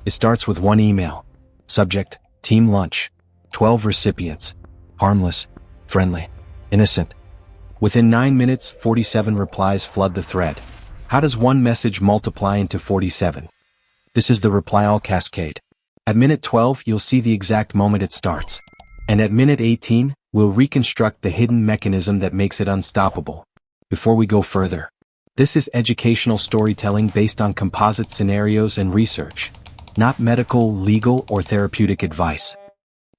It starts with one email. Subject, team lunch. 12 recipients. Harmless, friendly, innocent. Within 9 minutes, 47 replies flood the thread. How does one message multiply into 47? This is the reply all cascade. At minute 12, you'll see the exact moment it starts. And at minute 18, we'll reconstruct the hidden mechanism that makes it unstoppable. Before we go further, this is educational storytelling based on composite scenarios and research, not medical, legal, or therapeutic advice.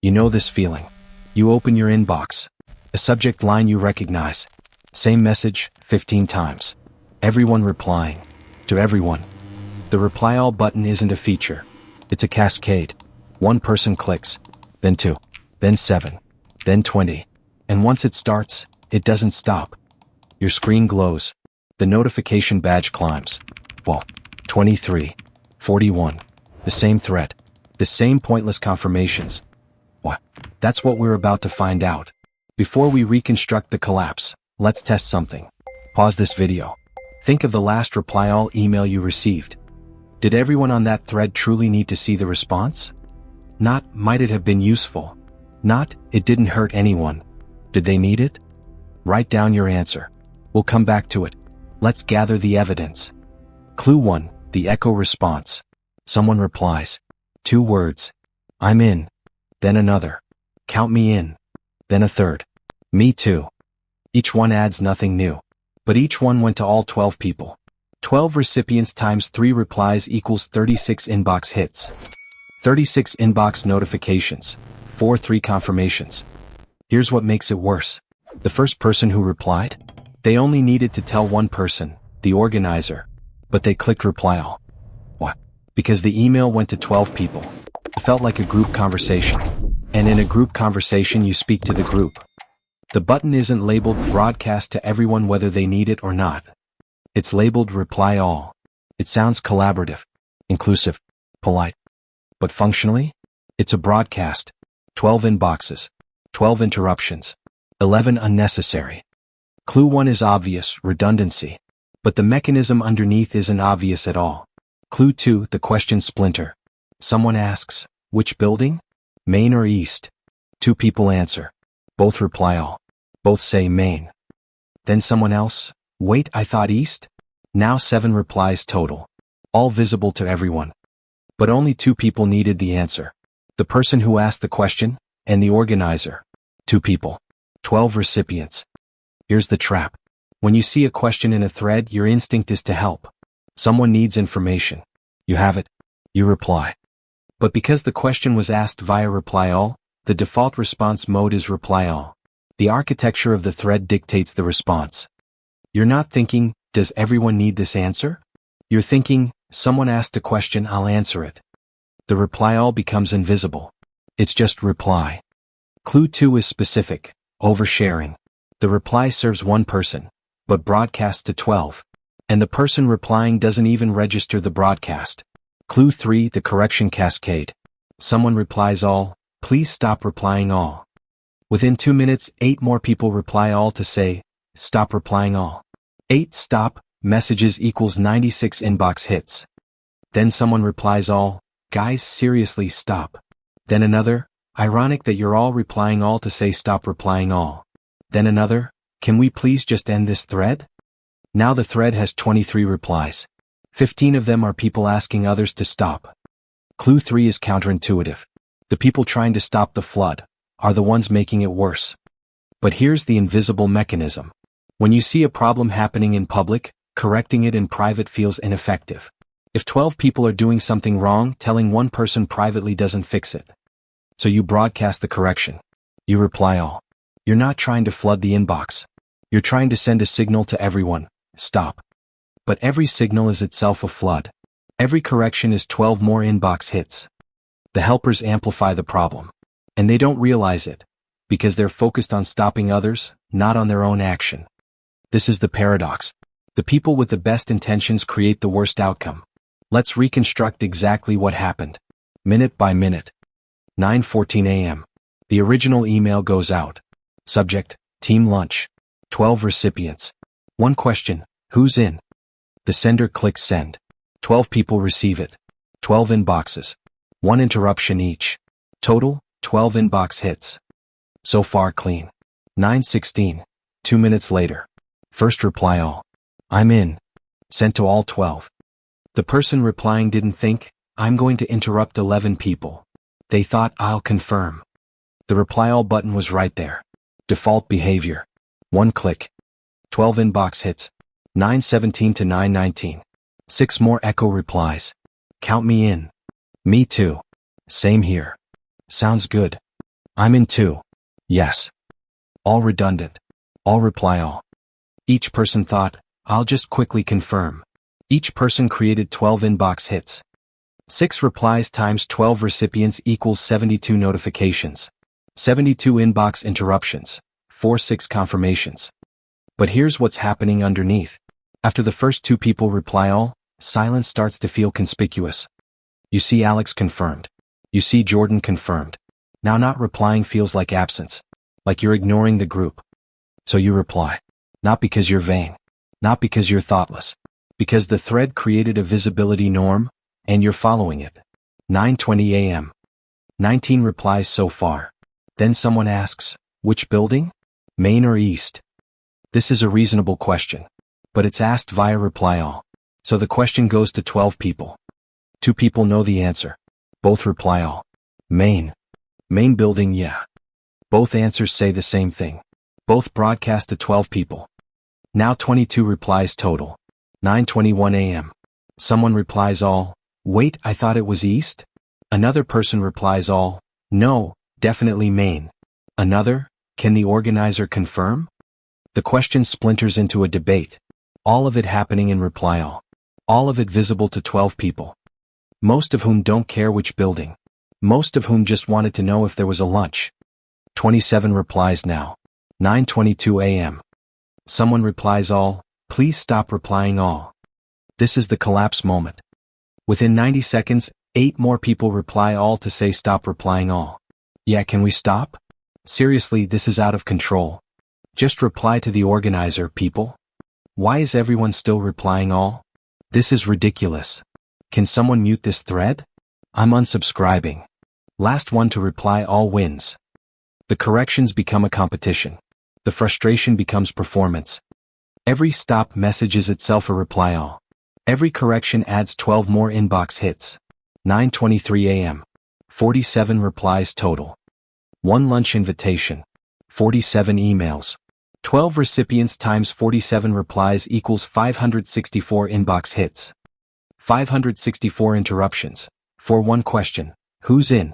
You know this feeling. You open your inbox. A subject line you recognize. Same message, 15 times. Everyone replying. To everyone. The reply all button isn't a feature. It's a cascade. One person clicks, then 2, then 7, then 20. And once it starts, it doesn't stop. Your screen glows. The notification badge climbs. Whoa, 23, 41. The same thread. The same pointless confirmations. What? That's what we're about to find out. Before we reconstruct the collapse, let's test something. Pause this video. Think of the last reply all email you received. Did everyone on that thread truly need to see the response? Not, might it have been useful? Not, it didn't hurt anyone. Did they need it? Write down your answer. We'll come back to it. Let's gather the evidence. Clue 1, the echo response. Someone replies. 2 words. I'm in. Then another. Count me in. Then a third. Me too. Each one adds nothing new. But each one went to all 12 people. 12 recipients times 3 replies equals 36 inbox hits. 36 inbox notifications. 3 confirmations. Here's what makes it worse. The first person who replied? They only needed to tell one person, the organizer. But they clicked reply all. What? Because the email went to 12 people. It felt like a group conversation. And in a group conversation you speak to the group. The button isn't labeled broadcast to everyone whether they need it or not. It's labeled reply all. It sounds collaborative, inclusive, polite. But functionally, it's a broadcast. 12 inboxes, 12 interruptions, 11 unnecessary. Clue 1 is obvious, redundancy. But the mechanism underneath isn't obvious at all. Clue 2, the question splinter. Someone asks, which building? Main or East? 2 people answer. Both reply all. Both say Main. Then someone else, wait, I thought East? Now 7 replies total. All visible to everyone. But only 2 people needed the answer. The person who asked the question, and the organizer. 2 people. 12 recipients. Here's the trap. When you see a question in a thread, your instinct is to help. Someone needs information. You have it. You reply. But because the question was asked via reply all, the default response mode is reply all. The architecture of the thread dictates the response. You're not thinking, does everyone need this answer? You're thinking, someone asked a question, I'll answer it. The reply all becomes invisible. It's just reply. Clue 2 is specific, oversharing. The reply serves one person, but broadcasts to 12. And the person replying doesn't even register the broadcast. Clue 3, the correction cascade. Someone replies all, please stop replying all. Within 2 minutes, 8 more people reply all to say, stop replying all. 8 stop messages equals 96 inbox hits. Then someone replies all, guys seriously stop. Then another, ironic that you're all replying all to say stop replying all. Then another, can we please just end this thread? Now the thread has 23 replies. 15 of them are people asking others to stop. Clue 3 is counterintuitive. The people trying to stop the flood are the ones making it worse. But here's the invisible mechanism. When you see a problem happening in public, correcting it in private feels ineffective. If 12 people are doing something wrong, telling one person privately doesn't fix it. So you broadcast the correction. You reply all. You're not trying to flood the inbox. You're trying to send a signal to everyone, stop. But every signal is itself a flood. Every correction is 12 more inbox hits. The helpers amplify the problem. And they don't realize it, because they're focused on stopping others, not on their own action. This is the paradox. The people with the best intentions create the worst outcome. Let's reconstruct exactly what happened. Minute by minute. 9:14 a.m. The original email goes out. Subject, team lunch. 12 recipients. 1 question, who's in? The sender clicks send. 12 people receive it. 12 inboxes. 1 interruption each. Total, 12 inbox hits. So far clean. 9:16. 2 minutes later. First reply all. I'm in. Sent to all 12. The person replying didn't think, I'm going to interrupt 11 people. They thought, I'll confirm. The reply all button was right there. Default behavior. 1 click. 12 inbox hits. 9:17 to 9:19. 6 more echo replies. Count me in. Me too. Same here. Sounds good. I'm in too. Yes. All redundant. All reply all. Each person thought, I'll just quickly confirm. Each person created 12 inbox hits. 6 replies times 12 recipients equals 72 notifications. 72 inbox interruptions. 6 confirmations. But here's what's happening underneath. After the first 2 people reply all, silence starts to feel conspicuous. You see Alex confirmed. You see Jordan confirmed. Now not replying feels like absence. Like you're ignoring the group. So you reply. Not because you're vain. Not because you're thoughtless. Because the thread created a visibility norm, and you're following it. 9:20 a.m. 19 replies so far. Then someone asks, which building? Main or East? This is a reasonable question. But it's asked via reply all. So the question goes to 12 people. 2 people know the answer. Both reply all. Main. Main building, yeah. Both answers say the same thing. Both broadcast to 12 people. Now 22 replies total. 9:21 a.m. Someone replies all. Wait, I thought it was East? Another person replies all. No, definitely Main. Another, can the organizer confirm? The question splinters into a debate. All of it happening in reply all. All of it visible to 12 people. Most of whom don't care which building. Most of whom just wanted to know if there was a lunch. 27 replies now. 9:22 a.m. Someone replies all. Please stop replying all. This is the collapse moment. Within 90 seconds, 8 more people reply all to say stop replying all. Yeah, can we stop? Seriously, this is out of control. Just reply to the organizer, people. Why is everyone still replying all? This is ridiculous. Can someone mute this thread? I'm unsubscribing. Last one to reply all wins. The corrections become a competition. The frustration becomes performance. Every stop message is itself a reply all. Every correction adds 12 more inbox hits. 9:23 a.m. 47 replies total. 1 lunch invitation. 47 emails. 12 recipients times 47 replies equals 564 inbox hits. 564 interruptions. For 1 question, who's in?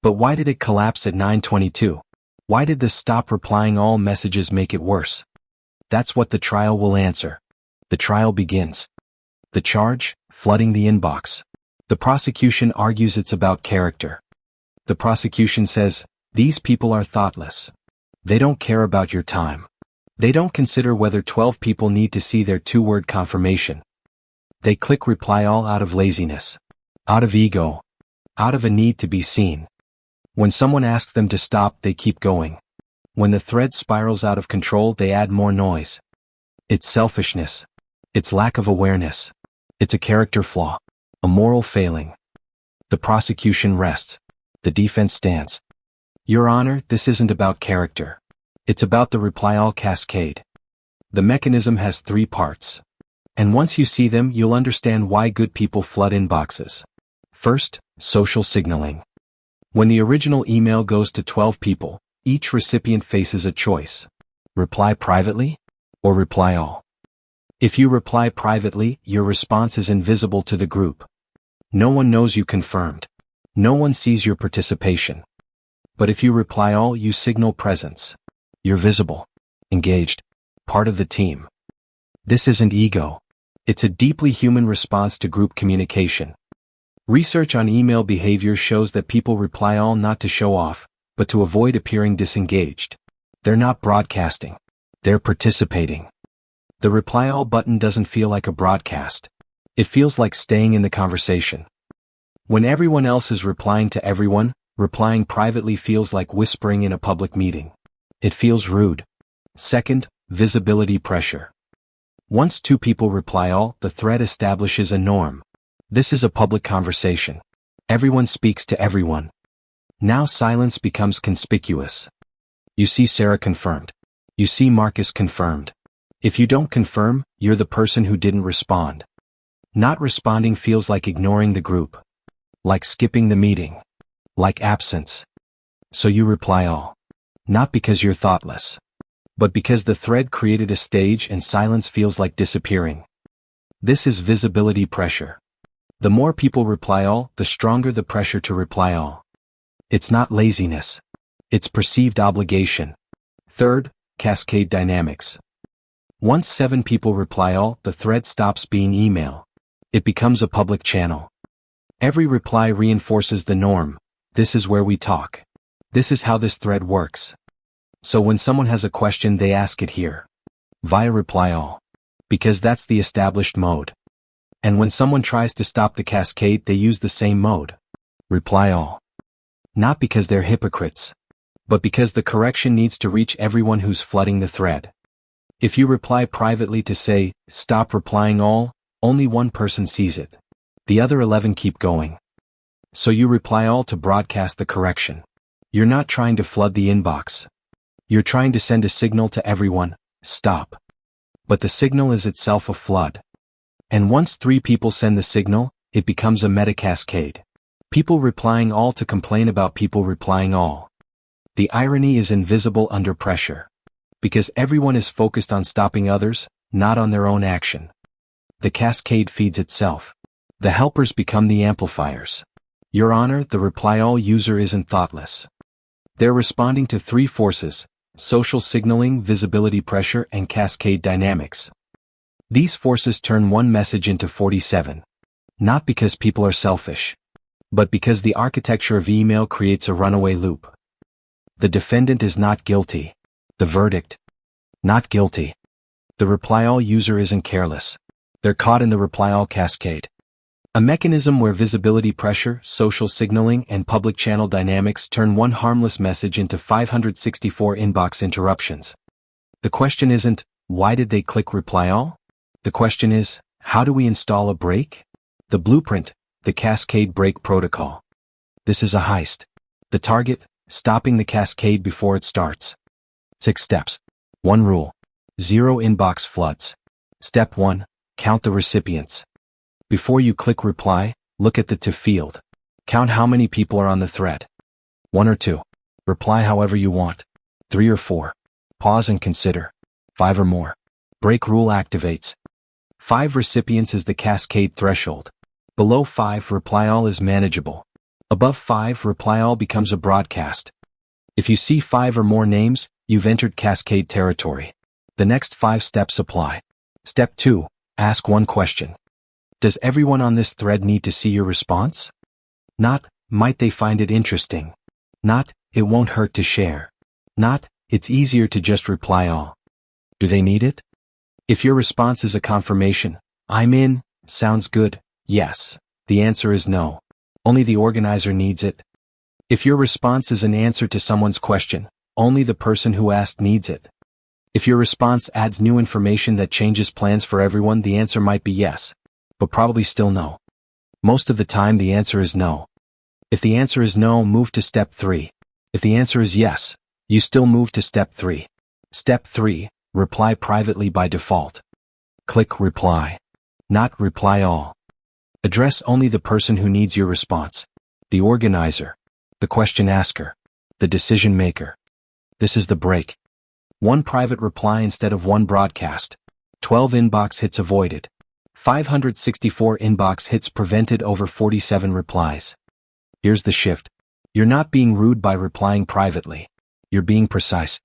But why did it collapse at 9:22? Why did the stop replying all messages make it worse? That's what the trial will answer. The trial begins. The charge, flooding the inbox. The prosecution argues it's about character. The prosecution says, these people are thoughtless. They don't care about your time. They don't consider whether 12 people need to see their 2-word confirmation. They click reply all out of laziness. Out of ego. Out of a need to be seen. When someone asks them to stop, they keep going. When the thread spirals out of control, they add more noise. It's selfishness. It's lack of awareness. It's a character flaw. A moral failing. The prosecution rests. The defense stands. Your Honor, this isn't about character. It's about the reply all cascade. The mechanism has 3 parts. And once you see them, you'll understand why good people flood inboxes. First, social signaling. When the original email goes to 12 people, each recipient faces a choice. Reply privately or reply all. If you reply privately, your response is invisible to the group. No one knows you confirmed. No one sees your participation. But if you reply all, you signal presence. You're visible, engaged, part of the team. This isn't ego. It's a deeply human response to group communication. Research on email behavior shows that people reply all not to show off, but to avoid appearing disengaged. They're not broadcasting. They're participating. The reply all button doesn't feel like a broadcast. It feels like staying in the conversation. When everyone else is replying to everyone, replying privately feels like whispering in a public meeting. It feels rude. Second, visibility pressure. Once 2 people reply all, the thread establishes a norm. This is a public conversation. Everyone speaks to everyone. Now silence becomes conspicuous. You see Sarah confirmed. You see Marcus confirmed. If you don't confirm, you're the person who didn't respond. Not responding feels like ignoring the group. Like skipping the meeting. Like absence. So you reply all. Not because you're thoughtless. But because the thread created a stage and silence feels like disappearing. This is visibility pressure. The more people reply all, the stronger the pressure to reply all. It's not laziness. It's perceived obligation. Third, Cascade Dynamics. Once 7 people reply all, the thread stops being email. It becomes a public channel. Every reply reinforces the norm. This is where we talk. This is how this thread works. So when someone has a question, they ask it here. Via reply all. Because that's the established mode. And when someone tries to stop the cascade, they use the same mode. Reply all. Not because they're hypocrites. But because the correction needs to reach everyone who's flooding the thread. If you reply privately to say, stop replying all, only one person sees it. The other 11 keep going. So you reply all to broadcast the correction. You're not trying to flood the inbox. You're trying to send a signal to everyone, stop. But the signal is itself a flood. And once 3 people send the signal, it becomes a meta-cascade. People replying all to complain about people replying all. The irony is invisible under pressure. Because everyone is focused on stopping others, not on their own action. The cascade feeds itself. The helpers become the amplifiers. Your Honor, the reply all user isn't thoughtless. They're responding to 3 forces: social signaling, visibility pressure, and cascade dynamics. These forces turn one message into 47. Not because people are selfish. But because the architecture of email creates a runaway loop. The defendant is not guilty. The verdict? Not guilty. The reply all user isn't careless. They're caught in the reply all cascade. A mechanism where visibility pressure, social signaling, and public channel dynamics turn one harmless message into 564 inbox interruptions. The question isn't, why did they click reply all? The question is, how do we install a break? The blueprint, the Cascade Break Protocol. This is a heist. The target, stopping the cascade before it starts. 6 steps. 1 rule. 0 inbox floods. Step 1, count the recipients. Before you click reply, look at the to field. Count how many people are on the thread. 1 or 2. Reply however you want. 3 or 4. Pause and consider. 5 or more. Break rule activates. 5 recipients is the cascade threshold. Below 5, reply all is manageable. Above 5, reply all becomes a broadcast. If you see 5 or more names, you've entered cascade territory. The next 5 steps apply. Step 2, ask one question. Does everyone on this thread need to see your response? Not, might they find it interesting? Not, it won't hurt to share. Not, it's easier to just reply all. Do they need it? If your response is a confirmation, I'm in, sounds good, yes, the answer is no. Only the organizer needs it. If your response is an answer to someone's question, only the person who asked needs it. If your response adds new information that changes plans for everyone, the answer might be yes, but probably still no. Most of the time the answer is no. If the answer is no, move to step 3. If the answer is yes, you still move to step 3. Step 3, reply privately by default. Click reply. Not reply all. Address only the person who needs your response. The organizer. The question asker. The decision maker. This is the break. 1 private reply instead of 1 broadcast. 12 inbox hits avoided. 564 inbox hits prevented over 47 replies. Here's the shift. You're not being rude by replying privately. You're being precise.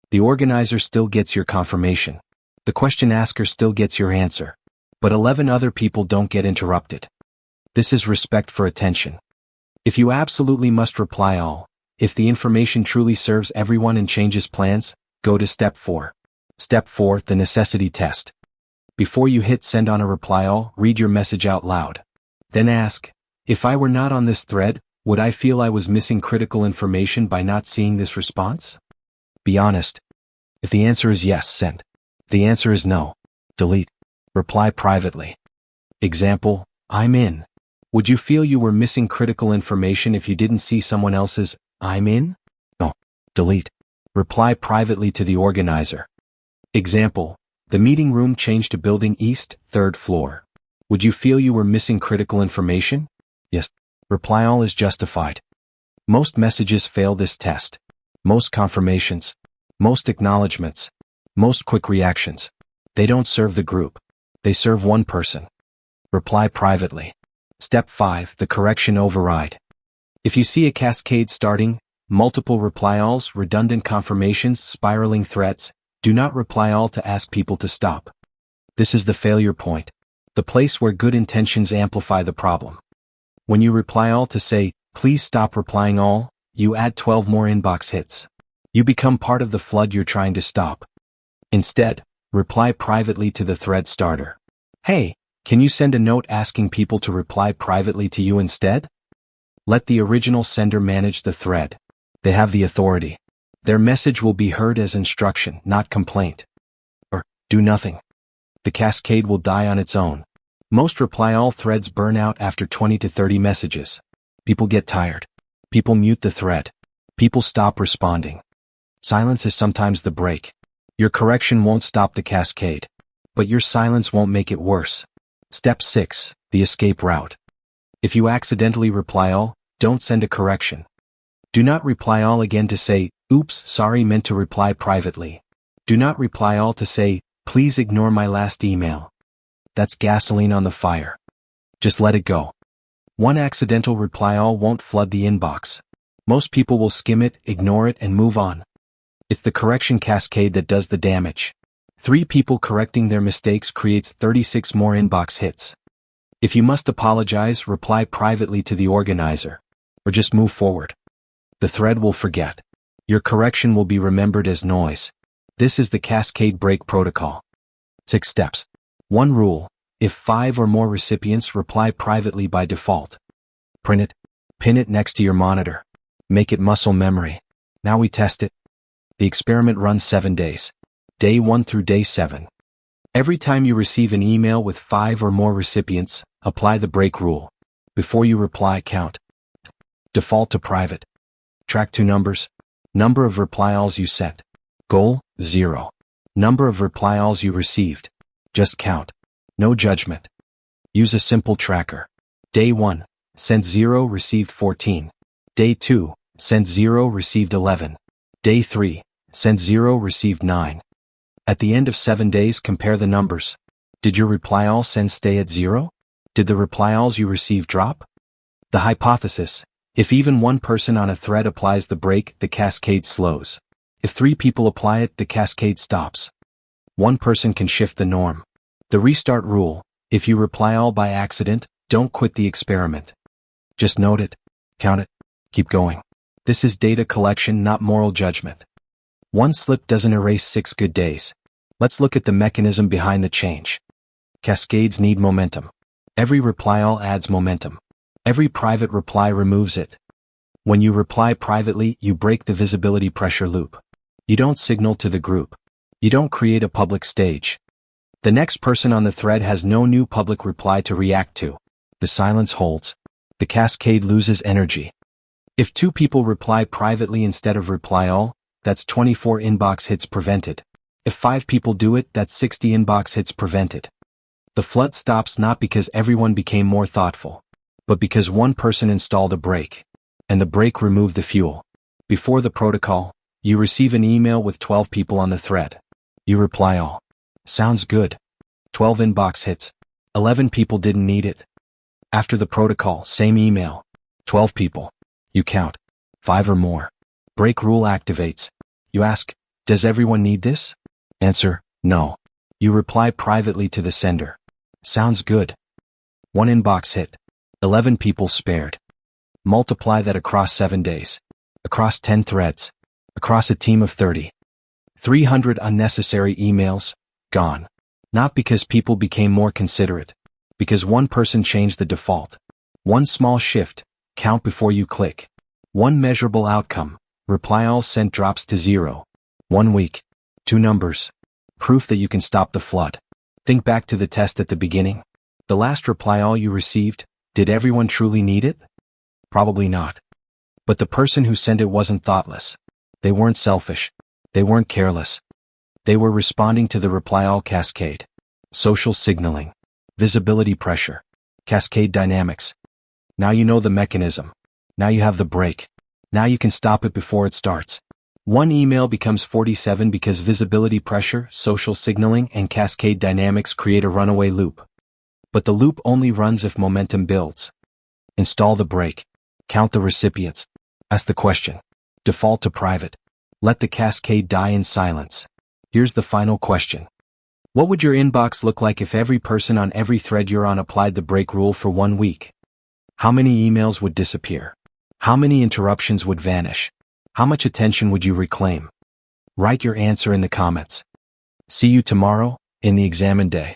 The organizer still gets your confirmation. The question asker still gets your answer. But 11 other people don't get interrupted. This is respect for attention. If you absolutely must reply all, if the information truly serves everyone and changes plans, go to step 4. Step 4, the necessity test. Before you hit send on a reply all, read your message out loud. Then ask, if I were not on this thread, would I feel I was missing critical information by not seeing this response? Be honest. If the answer is yes, send. If the answer is no, delete. Reply privately. Example, I'm in. Would you feel you were missing critical information if you didn't see someone else's "I'm in"? No. Delete. Reply privately to the organizer. Example: the meeting room changed to building east, 3rd floor. Would you feel you were missing critical information? Yes. Reply all is justified. Most messages fail this test. Most confirmations. Most acknowledgements. Most quick reactions. They don't serve the group. They serve one person. Reply privately. Step 5. The correction override. If you see a cascade starting, multiple reply alls, redundant confirmations, spiraling threats, do not reply all to ask people to stop. This is the failure point. The place where good intentions amplify the problem. When you reply all to say, "Please stop replying all," you add 12 more inbox hits. You become part of the flood you're trying to stop. Instead, reply privately to the thread starter. "Hey, can you send a note asking people to reply privately to you instead?" Let the original sender manage the thread. They have the authority. Their message will be heard as instruction, not complaint. Or, do nothing. The cascade will die on its own. Most reply all threads burn out after 20 to 30 messages. People get tired. People mute the thread. People stop responding. Silence is sometimes the break. Your correction won't stop the cascade, but your silence won't make it worse. Step 6. The escape route. If you accidentally reply all, don't send a correction. Do not reply all again to say, "Oops, sorry, meant to reply privately." Do not reply all to say, "Please ignore my last email." That's gasoline on the fire. Just let it go. One accidental reply all won't flood the inbox. Most people will skim it, ignore it, and move on. It's the correction cascade that does the damage. 3 people correcting their mistakes creates 36 more inbox hits. If you must apologize, reply privately to the organizer. Or just move forward. The thread will forget. Your correction will be remembered as noise. This is the cascade break protocol. 6 steps. 1 rule: if 5 or more recipients reply privately by default, print it, pin it next to your monitor. Make it muscle memory. Now we test it. The experiment runs 7 days. Day 1 through day 7. Every time you receive an email with 5 or more recipients, apply the break rule. Before you reply, count. Default to private. Track 2 numbers. Number of reply alls you sent. Goal, 0. Number of reply alls you received. Just count. No judgment. Use a simple tracker. Day 1. Sent 0, received 14. Day 2. Sent 0, received 11. Day 3. Sent 0, received 9. At the end of 7 days, compare the numbers. Did your reply all sends stay at 0? Did the reply alls you receive drop? The hypothesis: if even one person on a thread applies the break, the cascade slows. If 3 people apply it, the cascade stops. One person can shift the norm. The restart rule: if you reply all by accident, don't quit the experiment. Just note it, count it, keep going. This is data collection, not moral judgment. One slip doesn't erase 6 good days. Let's look at the mechanism behind the change. Cascades need momentum. Every reply all adds momentum. Every private reply removes it. When you reply privately, you break the visibility pressure loop. You don't signal to the group. You don't create a public stage. The next person on the thread has no new public reply to react to. The silence holds. The cascade loses energy. If 2 people reply privately instead of reply all, that's 24 inbox hits prevented. If 5 people do it, that's 60 inbox hits prevented. The flood stops not because everyone became more thoughtful, but because one person installed a brake. And the brake removed the fuel. Before the protocol, you receive an email with 12 people on the thread. You reply all. Sounds good. 12 inbox hits. 11 people didn't need it. After the protocol, same email. 12 people. You count. 5 or more. Break rule activates. You ask, does everyone need this? Answer, no. You reply privately to the sender. Sounds good. 1 inbox hit. 11 people spared. Multiply that across 7 days. Across 10 threads. Across a team of 30. 300 unnecessary emails, gone. Not because people became more considerate. Because one person changed the default. One small shift, count before you click. One measurable outcome, reply all sent drops to 0. 1 week. 2 numbers. Proof that you can stop the flood. Think back to the test at the beginning. The last reply all you received, Did everyone truly need it? Probably not. But the person who sent it wasn't thoughtless. They weren't selfish. They weren't careless. They were responding to the reply all cascade. Social signaling. Visibility pressure. Cascade Dynamics. Now you know the mechanism. Now you have the brake. Now you can stop it before it starts. One email becomes 47 because visibility pressure, social signaling, and cascade dynamics create a runaway loop. But the loop only runs if momentum builds. Install the brake. Count the recipients. Ask the question. Default to private. Let the cascade die in silence. Here's the final question. What would your inbox look like if every person on every thread you're on applied the brake rule for 1 week? How many emails would disappear? How many interruptions would vanish? How much attention would you reclaim? Write your answer in the comments. See you tomorrow, in the examine day.